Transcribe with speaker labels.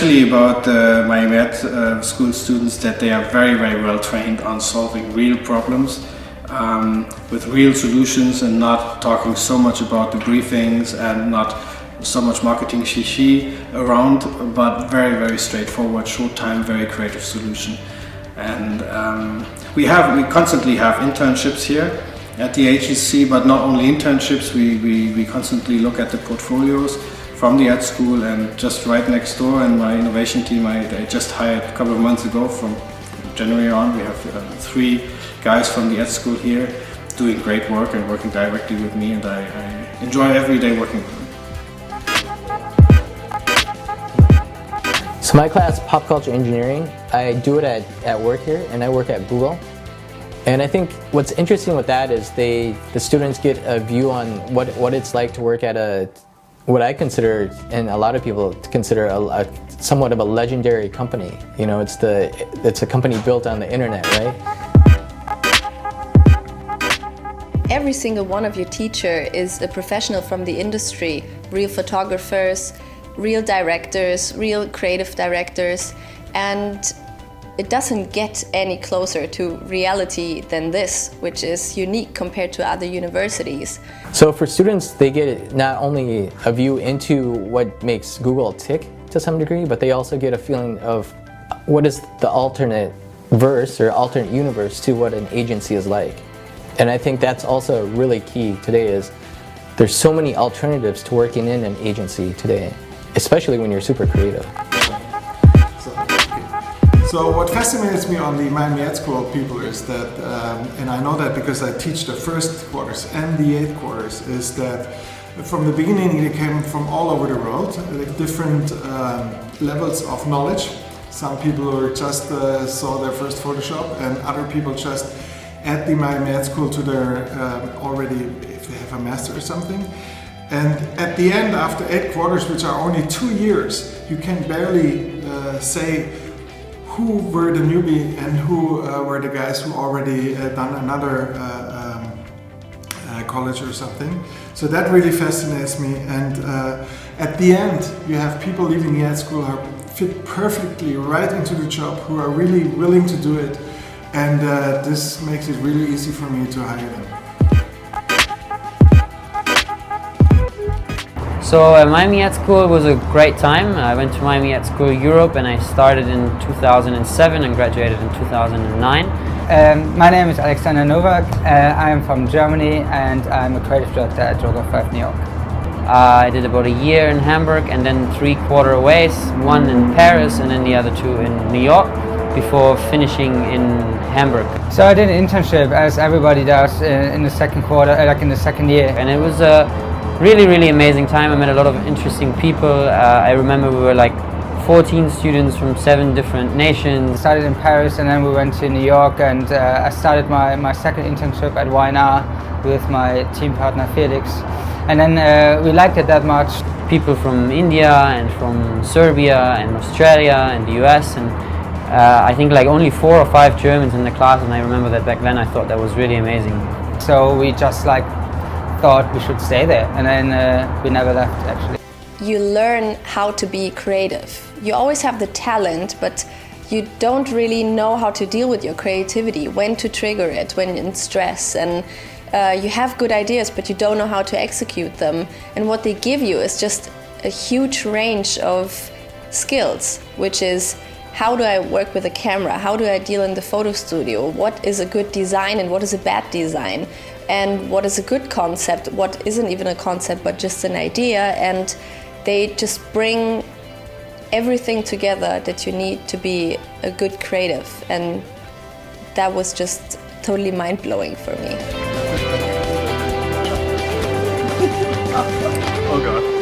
Speaker 1: especially about my med school students, that they are very, very well trained on solving real problems with real solutions, and not talking so much about the briefings and not so much marketing shishi around, but very, very straightforward, short time, very creative solution. And we constantly have internships here at the agency, but not only internships, we constantly look at the portfolios from the ed school. And just right next door in my innovation team, I just hired a couple of months ago, from January on, we have 3 guys from the ed school here doing great work and working directly with me, and I enjoy every day working with them.
Speaker 2: So my class, Pop Culture Engineering, I do it at work here, and I work at Google. And I think what's interesting with that is the students get a view on what it's like to work at what I consider, and a lot of people consider, a somewhat of a legendary company. You know, it's a company built on the internet, right?
Speaker 3: Every single one of your teacher is a professional from the industry, real photographers, real directors, real creative directors, and it doesn't get any closer to reality than this, which is unique compared to other universities.
Speaker 2: So for students, they get not only a view into what makes Google tick to some degree, but they also get a feeling of what is the alternate verse or alternate universe to what an agency is like. And I think that's also really key today, is there's so many alternatives to working in an agency today, especially when you're super creative.
Speaker 4: So what fascinates me on the Miami Ed School people is that, and I know that because I teach the first quarters and the 8th quarters, is that from the beginning they came from all over the world, like different levels of knowledge. Some people were just saw their first Photoshop, and other people just at the Miami Ed School to their already, if they have a master or something. And at the end, after 8 quarters, which are only 2 years, you can barely say who were the newbie and who were the guys who already done another college or something. So that really fascinates me. And at the end, you have people leaving the ed school who fit perfectly right into the job, who are really willing to do it. And this makes it really easy for me to hire them.
Speaker 5: So Miami Ed School was a great time. I went to Miami Ed School Europe, and I started in 2007 and graduated in 2009.
Speaker 6: My name is Alexander Novak. I am from Germany, and I'm a creative director at Yoga 5 New York.
Speaker 5: I did about a year in Hamburg, and then 3 quarter aways, 1 in Paris and then the other 2 in New York, before finishing in Hamburg.
Speaker 6: So I did an internship, as everybody does, in the second quarter, like in the second year.
Speaker 5: And it was a really, really amazing time. I met a lot of interesting people. I remember we were like 14 students from 7 different nations.
Speaker 6: I started in Paris, and then we went to New York, and I started my second internship at YNR with my team partner Felix. And then we liked it that much.
Speaker 5: People from India and from Serbia and Australia and the US, and I think like only 4 or 5 Germans in the class, and I remember that back then I thought that was really amazing.
Speaker 6: So we just thought we should stay there, and then we never left actually.
Speaker 3: You learn how to be creative. You always have the talent, but you don't really know how to deal with your creativity, when to trigger it, when in stress, and you have good ideas, but you don't know how to execute them. And what they give you is just a huge range of skills, which is, how do I work with a camera? How do I deal in the photo studio? What is a good design and what is a bad design? And what is a good concept? What isn't even a concept, but just an idea? And they just bring everything together that you need to be a good creative. And that was just totally mind-blowing for me.
Speaker 1: Oh God.